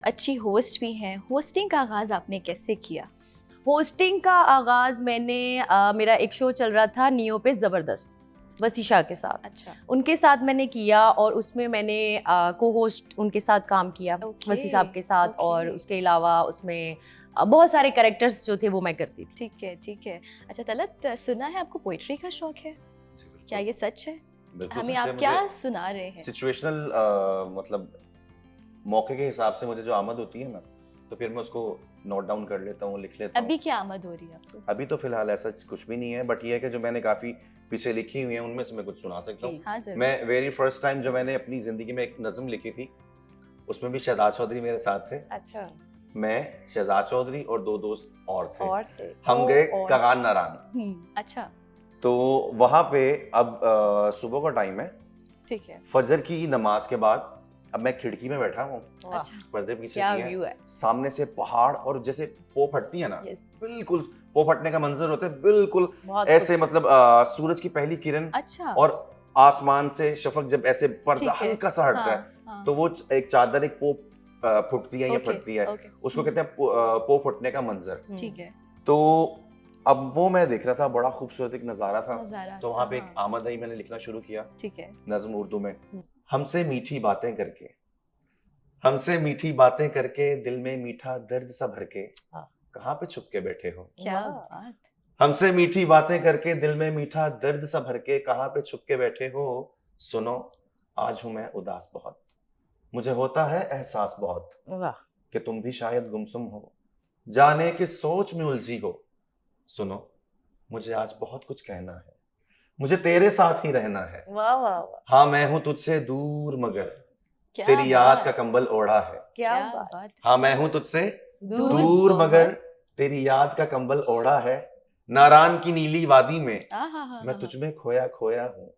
अच्छी होस्ट भी हैं। होस्टिंग का आगाज़ आपने कैसे किया? होस्टिंग का आगाज़ मैंने मेरा एक शो चल रहा था नियो पे ज़बरदस्त, वसीशा के साथ। अच्छा, उनके साथ मैंने किया और उसमें मैंने को होस्ट उनके साथ काम किया, ओके, वसी साहब के साथ। ओके। और उसके अलावा उसमें बहुत सारे कैरेक्टर्स जो थे वो मैं करती थी। ठीक है, ठीक है। अच्छा तलत, सुना है आपको पोएट्री का शौक है? क्या ये सच है? बिल्कुल हमें सच है। आप क्या मुझे सुना रहे हैं? सिचुएशनल मतलब मौके के हिसाब से मुझे जो आमद होती है ना, तो फिर मैं उसको नोट डाउन कर लेता हूँ, लिख लेता हूँ। अभी क्या आमद हो रही है आपको? अभी तो फिलहाल ऐसा कुछ भी नहीं है, बट ये है कि जो मैंने काफ़ी पीछे लिखी हुई है उनमें से मैं कुछ सुना सकता हूँ। हाँ, ज़रूर। मैं वेरी फर्स्ट टाइम जो मैंने अपनी ज़िंदगी में एक नज़म लिखी थी, उसमें भी शहजाद चौधरी मेरे साथ थे। अच्छा। मैं, शहजाद चौधरी और 2 दोस्त और थे। और थे हम गए और कगान नारान। अच्छा, तो वहाँ पे अब सुबह का टाइम है, ठीक है। फजर की नमाज के बाद अब मैं खिड़की में बैठा हूँ, वाह, अच्छा, पर्दे पीछे क्या किए व्यू हैं, है। सामने से पहाड़ और जैसे पो फटती है ना, यस, बिल्कुल पो फटने का मंजर होता है, बिल्कुल बहुत ऐसे खूबसूरत। मतलब सूरज की पहली किरण अच्छा, और आसमान से शफक जब ऐसे पर्दा ठीक है। हल्का सा हटता है, हाँ, तो वो एक चादर एक पो फुटती है या ओके, फटती है, ओके। उसको कहते हैं पो फटने का मंजर। ठीक है। तो अब वो मैं देख रहा था, बड़ा खूबसूरत एक नज़ारा था। नज़ारा तो था, वहाँ पे एक हाँ। आमद आई, मैंने लिखना शुरू किया ठीक है। नज्म उर्दू में। हम्म। हमसे मीठी बातें करके, हमसे मीठी बातें करके, दिल में मीठा दर्द सा भर के, हाँ। कहाँ पे छुप के बैठे हो। क्या वाह। बात! हमसे मीठी बातें करके, दिल में मीठा दर्द सा भर के, कहाँ पे छुप के बैठे हो। सुनो, आज हूं मैं उदास बहुत, मुझे होता है एहसास बहुत वाह। कि तुम भी शायद गुमसुम हो, जाने कि सोच में उलझी हो। सुनो, मुझे आज बहुत कुछ कहना है, मुझे तेरे साथ ही रहना है। वाह वाह वाह, हाँ, मैं हूं तुझसे दूर मगर क्या तेरी याद का बात! कंबल ओढ़ा है। क्या क्या बात। बात! हाँ, मैं हूं तुझसे दूर दूर मगर बहुत। तेरी याद का कंबल ओढ़ा है। नारान की नीली वादी में मैं आहाहाहा! तुझ में खोया खोया हूँ,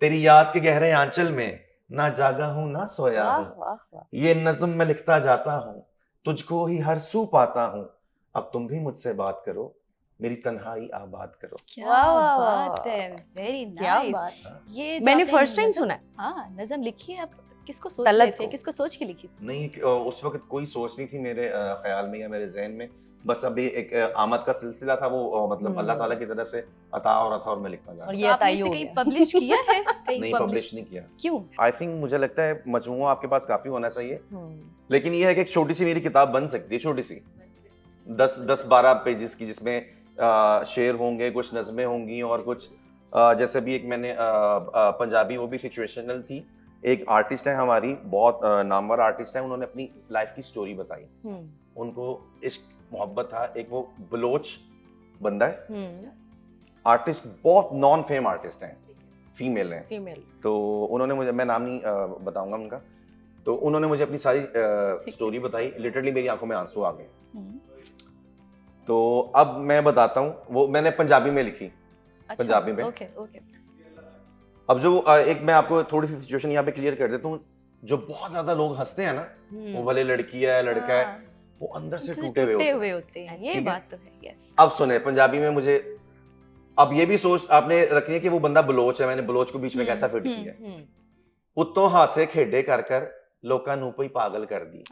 तेरी याद के गहरे आंचल में ना जागा हूँ ना सोया वाह हूँ। वाह वाह, ये नज्म मैं लिखता जाता हूँ, तुझको ही हर सू पाता हूँ। अब तुम भी मुझसे बात करो, मेरी तन्हाई आबाद करो। क्या वाह वाह बात है! वाह, वेरी क्या नाइस। बात। ये जो मैंने आपने फर्स्ट टाइम नज़म सुना है। हाँ, नज़म लिखी है, आप किसको सोच रहे तलत थे? को। किसको सोच के लिखी थी? नहीं, उस वक्त कोई सोच नहीं थी मेरे ख्याल में या मेरे जहन में। बस अभी एक आमद का सिलसिला था, वो मतलब अल्लाह ताला की तरफ से अता हो रहा था और मैं लिखता जा और रहा तो ये आपने अताई इसे हो कहीं गया। पब्लिश किया है? था। कहीं नहीं, पब्लिश पब्लिश नहीं किया। क्यों? आई थिंक मुझे लगता है मजमूआ आपके पास काफी होना चाहिए, हम्म, लेकिन ये है कि एक छोटी सी मेरी किताब बन सकती है, छोटी सी 10-12 पेजेस की, जिसमें शेर होंगे, कुछ नज़में होंगी और कुछ जैसे भी एक मैंने पंजाबी, वो भी सिचुएशनल थी। एक आर्टिस्ट है हमारी, बहुत नामवर आर्टिस्ट है, उन्होंने अपनी लाइफ की स्टोरी बताई। उनको इश्क मोहब्बत था, एक वो बलोच बंदा है, आर्टिस्ट, बहुत नॉन फेम आर्टिस्ट हैं, फीमेल हैं। फीमेल। तो उन्होंने मुझे, मैं नाम नहीं बताऊंगा उनका, तो उन्होंने मुझे अपनी सारी है। स्टोरी बताई, लिटरली मेरी आंखों में आंसू आ गए। हम्म, तो अब मैं बताता हूँ, वो मैंने पंजाबी में लिखी, अच्छा, पंजाबी में। Okay, okay. अब जो एक मैं आपको थोड़ी सी सिचुएशन यहाँ पे क्लियर कर देता हूँ। जो बहुत ज्यादा लोग हंसते हैं ना, वो भले लड़की है लड़का है, हाँ, वो अंदर से तो टूटे हुए होते हैं। होते हैं, ये ठीक है? बात तो है, यस। अब सुने पंजाबी में मुझे, अब ये भी सोच आपने रखनी है कि वो बंदा बलोच है, मैंने बलोच को बीच में कैसा फिट किया है। उत्तों हासे खेडे कर कर लोका नू पई पागल कर दी।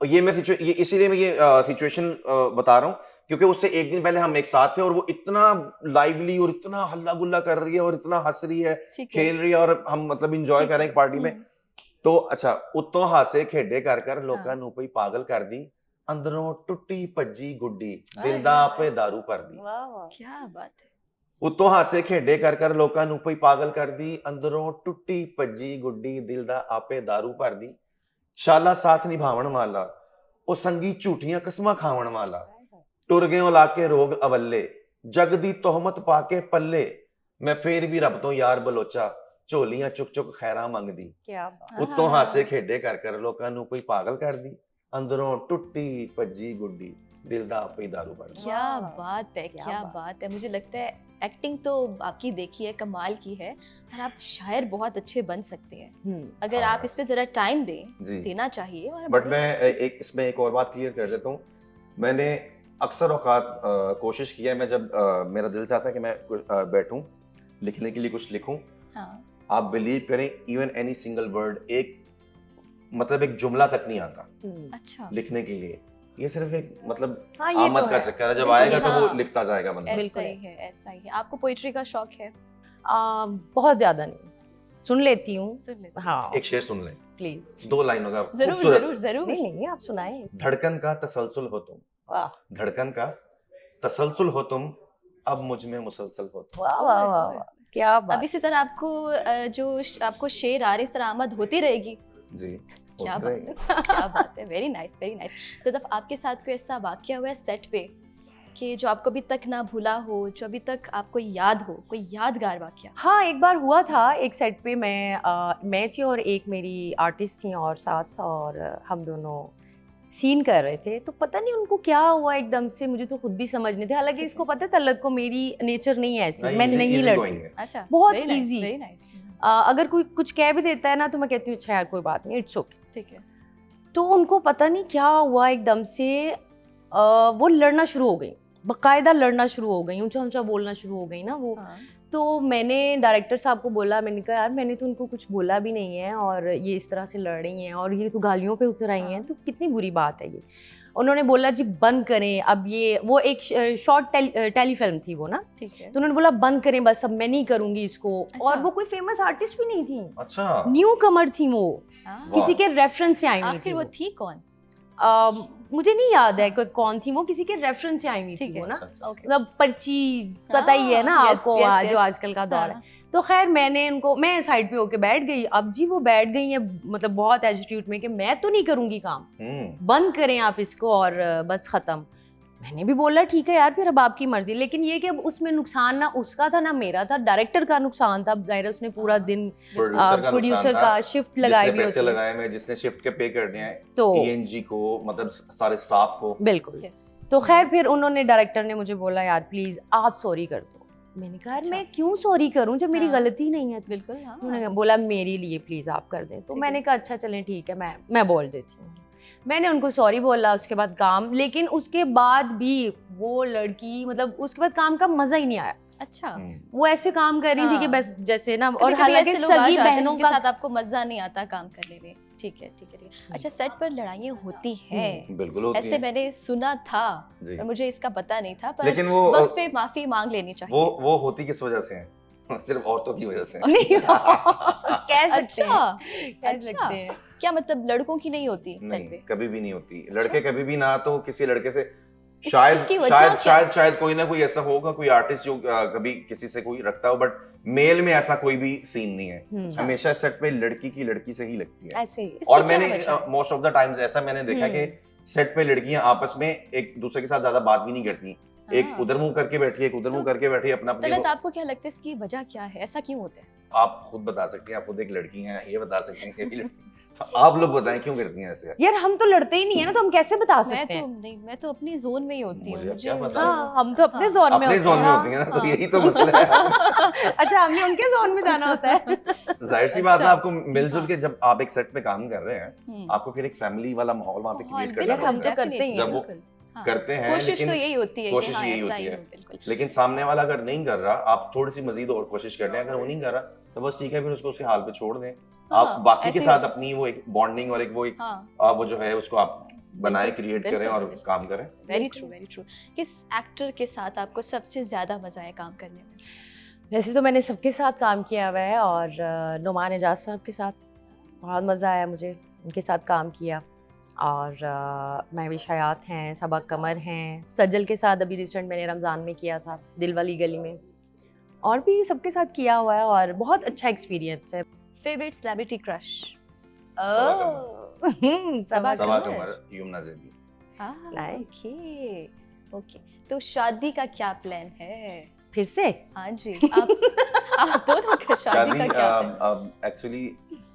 और ये मैं ये इसीलिए मैं ये सिचुएशन बता रहा हूँ क्योंकि उससे एक दिन पहले हम एक साथ थे और वो इतना लाइवली और इतना हल्ला गुल्ला कर रही है और इतना हंस रही है, ठीक है, खेल रही है और हम मतलब इंजॉय कर रहे हैं पार्टी में। तो अच्छा, उत्तों हासे खेडे कर कर लोका नू पई पागल कर दी, अंदरों टुट्टी भज्जी गुड्डी, दिल दा आपे दारू भर दी। वाह वाह, क्या बात है! उत्तों हासे खेडे कर कर लोका नू पई पागल कर दी, अंदरों टुट्टी भज्जी गुड्डी, दिल दा आपे दारू भर दी। शाला साथ निभावण वाला, ਉਹ ਸੰਗੀ ਝੂਠੀਆਂ ਕਸਮਾਂ ਖਾਵਣ ਵਾਲਾ, ਟੁਰ ਗਿਓ ਲਾ ਕੇ ਰੋਗ ਅਵੱਲੇ, ਜਗ ਦੀ ਤੋਹਮਤ ਪਾ ਕੇ ਪੱਲੇ, ਮੈਂ ਫੇਰ ਵੀ ਰੱਬ ਤੋਂ ਯਾਰ ਬਲੋਚਾ, ਝੋਲੀਆਂ ਚੁੱਕ ਚੁੱਕ ਖੈਰਾਂ ਮੰਗਦੀ। क्या बात। ਉੱਤੋਂ ਹਾਸੇ ਖੇਡੇ ਕਰ ਕਰ ਲੋਕਾਂ ਨੂੰ ਕੋਈ ਪਾਗਲ ਕਰਦੀ, ਅੰਦਰੋਂ ਟੁੱਟੀ ਭੱਜੀ ਗੁੱਡੀ, ਦਿਲ ਦਾ ਆਪੇ ਹੀ दारू भरदी। क्या बात है, क्या क्या बात। बात है! मुझे लगता है एक्टिंग तो आपकी देखी है, कमाल की है, और आप शायर बहुत अच्छे बन सकते हैं अगर हाँ। आप इस पे जरा टाइम दें, जी। देना चाहिए। और बट बड़े मैं अच्छे- एक इसमें एक और बात क्लियर कर देता हूँ। मैंने अक्सर औकात कोशिश की है, मैं जब मेरा दिल चाहता है कि मैं बैठूं लिखने के लिए, कुछ लिखूं, हाँ, आप बिलीव करें, इवन एनी सिंगल वर्ड, एक मतलब एक जुमला तक नहीं आता अच्छा, लिखने के लिए। ये सिर्फ एक मतलब हाँ ये आमद तो का है। चक्कर है, जब बिल्कुल, आएगा तो वो हाँ। लिखता जाएगा बंदा। ऐसा बिल्कुल ही है, ऐसा ही है। आपको पोइट्री का शौक है? बहुत ज्यादा नहीं, सुन लेती हूँ। सुन लेते हैं। हाँ एक शेर सुन ले, प्लीज। 2 लाइनों का, जरूर खूबसूरत। जरूर जरूर। नहीं नहीं आप सुनाए। धड़कन का तसलसल हो तुम, वाह धड़कन का तसलसल हो तुम, अब मुझ में मुसलसल हो तुम। वाह वाह वाह वाह, क्या अब बात। इसी तरह आपको आपको शेर आ रही, इस तरह आमद होती रहेगी। जी क्या होता बात है। है, क्या बात है, very nice very nice. Sadaf, आपके साथ कोई ऐसा वाकया हुआ है सेट पे कि जो आपको अभी तक ना भूला हो, जो अभी तक आपको याद हो, कोई यादगार वाकया? हाँ एक बार हुआ था एक सेट पे, मैं थी और एक मेरी आर्टिस्ट थी और साथ, और हम दोनों सीन कर रहे थे। तो पता नहीं उनको क्या हुआ एकदम से, मुझे तो खुद भी समझ नहीं थे। हालांकि इसको पता है तलत को मेरी नेचर नहीं है ऐसी, मैं नहीं लड़ती। अच्छा, बहुत very nice, easy। very nice। अगर कोई कुछ कह भी देता है ना तो मैं कहती हूँ अच्छा यार कोई बात नहीं, इट्स ओके। ठीक है। तो उनको पता नहीं क्या हुआ एकदम से, वो लड़ना शुरू हो गई, बकायदा लड़ना शुरू हो गई, ऊंचा ऊंचा बोलना शुरू हो गई ना वो। हाँ। तो मैंने डायरेक्टर साहब को बोला, मैंने कहा यार मैंने तो उनको कुछ बोला भी नहीं है और ये इस तरह से लड़ रही हैं और ये तो गालियों पे उतर आई हैं, हाँ। तो कितनी बुरी बात है ये। उन्होंने बोला जी बंद करें अब ये, वो एक शॉर्ट टेली फिल्म थी वो ना, ठीक है। तो उन्होंने बोला बंद करें बस, अब मैं नहीं करूंगी इसको। अच्छा। और वो कोई फेमस आर्टिस्ट भी नहीं थी, अच्छा, न्यू कमर थी वो, हाँ। वाह। किसी के रेफरेंस से आई हुई थी आखिर वो वो। थी कौन? मुझे नहीं याद है कोई कौन थी वो, किसी के रेफरेंस से आई हुई ठीक थी है। वो ना, अच्छा, ओके। मतलब पर्ची, पता ही है ना हाँ, yes, आपको yes, आज yes। जो आजकल का दौर है। हाँ। तो खैर मैंने उनको, मैं साइड पे होके बैठ गई। अब जी वो बैठ गई है मतलब बहुत एटीट्यूड में कि मैं तो नहीं करूंगी काम, बंद करें आप इसको और बस खत्म। मैंने भी बोला ठीक है यार फिर अब आपकी मर्जी, लेकिन ये कि अब उसमें नुकसान ना उसका था ना मेरा था, डायरेक्टर का नुकसान था। जाहिर है उसने पूरा हाँ। दिन प्रोड्यूसर का शिफ्ट लगाई जिसने हुई पैसे होती है। लगाए हुए, जिसने शिफ्ट के पे करने हैं, तो ईएनजी को, मतलब सारे स्टाफ को। बिल्कुल। Yes। तो खैर फिर उन्होंने, डायरेक्टर ने मुझे बोला यार प्लीज आप सॉरी कर दो। मैंने कहा यार अच्छा। मैं क्यों सॉरी करूं जब मेरी हाँ। गलती नहीं है। बिल्कुल, हाँ। उन्होंने बोला मेरे लिए प्लीज आप कर दें। तो ठीक मैंने है। कहा अच्छा चलें ठीक है, मैं बोल देती हूँ। मैंने उनको सॉरी बोला, उसके बाद काम, लेकिन उसके बाद भी वो लड़की, मतलब उसके बाद काम का मजा ही नहीं आया। अच्छा। वो ऐसे काम कर रही थी कि हाँ। बस जैसे ना, और कभी-कभी हालांकि ऐसे लोग आ सगी जाते हैं बहनों जिनके का साथ आपको मजा नहीं आता काम करने में। ठीक है, ठीक है, ठीक है। अच्छा, सेट पर लड़ाइयाँ होती हैं, बिल्कुल होती ऐसे है मैंने सुना था, जी। और मुझे इसका पता नहीं था, पर लेकिन वो वक्त पे माफी मांग लेनी चाहिए। वो होती किस वजह से है? सिर्फ औरतों की वजह से। नहीं कह सकते अच्छा, हैं, कह अच्छा। सकते हैं। क्या मतलब लड़कों की नहीं होती सेट नहीं, पे? कभी भी नहीं होती। लड़के कभी भी ना तो किसी लड़के से, इस- शायद इसकी वजह शायद क्या? शायद कोई ना कोई ऐसा होगा, कोई आर्टिस्ट जो कभी किसी से कोई रखता हो, बट मेल में ऐसा कोई भी सीन नहीं है। हमेशा सेट पे लड़की की लड़की से ही लगती है। ऐसे ही। इसकी और क्या मैंने वजह है? मोस्ट ऑफ द टाइम्स ऐसा मैंने देखा कि सेट पे लड़कियां आपस में एक दूसरे के साथ ज्यादा बात भी नहीं करती। एक हाँ। उधर मुंह करके बैठी है, एक उधर मुंह करके बैठी है, अपना तलत, अपनी। आपको क्या लगता है इसकी वजह क्या है, ऐसा क्यों होता है? आप खुद बता सकती हैं, आप खुद एक लड़की हैं, ये बता सकती हैं कि भी लड़की। तो आप लोग बताएं क्यों करती हैं ऐसे? यार हम तो लड़ते ही नहीं है ना, तो हम कैसे बता मैं सकते तो हैं। नहीं, मैं तो अपनी जोन में ही होती हूँ। मुझे अब मुझे क्या पता? हाँ हम तो अपने हाँ। जोन में अपने होते जोन में हैं। होती है ना, तो हाँ। यही तो मसला है। अच्छा हमें उनके जोन में जाना होता है। जाहिर सी बात है, अच्छा। आपको मिलजुल के जब आप एक सेट पे काम कर रहे हैं, हम्म। आपको फिर एक फैमिली वाला माहौल वहाँ पे माहौल, क्रिएट करना बिल्कुल, हम पड़ता तो है। करते ही हैं। जब वो बिल्कुल, हाँ। करते हैं, कोशिश लेकिन तो यही होती है कि कोशिश हाँ यही ऐसा होती ही है। हो, बिल्कुल। लेकिन सामने वाला अगर नहीं कर रहा, आप थोड़ी सी मजीद और कोशिश कर रहे हैं, अगर वो नहीं कर रहा तो बस ठीक है, फिर उसको उसके हाल पे छोड़ दें। हाँ, आप बाकी ऐसे के ही साथ होता है। अपनी वो एक बॉन्डिंग और एक वो एक हाँ, वो जो है उसको आप बनाए, क्रिएट करें और बिल्कुल। काम करें। Very true, very true. किस एक्टर के साथ आपको सबसे ज्यादा मजा आया काम करने में? वैसे तो मैंने सबके साथ काम किया हुआ है, और नुमान एजाज साहब के साथ बहुत मज़ा आया मुझे, उनके साथ काम किया। और महविश हयात हैं, सबा कमर हैं, सजल के साथ अभी रिसेंट मैंने रमज़ान में किया था, दिल वाली गली में। और भी सबके साथ किया हुआ है और बहुत अच्छा एक्सपीरियंस है। Favourite celebrity crush? Saba Saba Qamar. Qamar, Yamuna Zaidi. Nice. Okay, okay. तो शादी का क्या प्लान है? फिर से हाँ जी, आप दोनों का शादी का क्या प्लान? एक्चुअली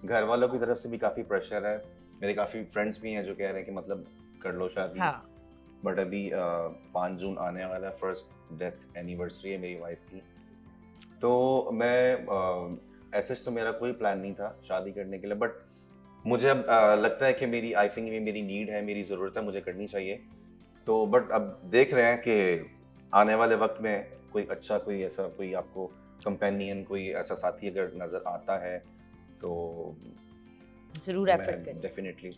घर वालों की तरफ से भी काफी प्रेशर है, मेरे काफी फ्रेंड्स भी हैं जो कह रहे हैं कि मतलब कर लो शादी। हाँ बट अभी 5 जून आने वाला है, फर्स्ट डेथ एनिवर्सरी है मेरी वाइफ की। तो मैं ऐसे तो मेरा कोई प्लान नहीं था शादी करने के लिए, बट मुझे अब लगता है कि मेरी, आई थिंक ये मेरी नीड है, मेरी ज़रूरत है, मुझे करनी चाहिए। तो बट अब देख रहे हैं कि आने वाले वक्त में कोई अच्छा, कोई ऐसा, कोई आपको कंपेनियन, कोई ऐसा साथी अगर नज़र आता है तो ज़रूर एफर्ट करें। डेफिनेटली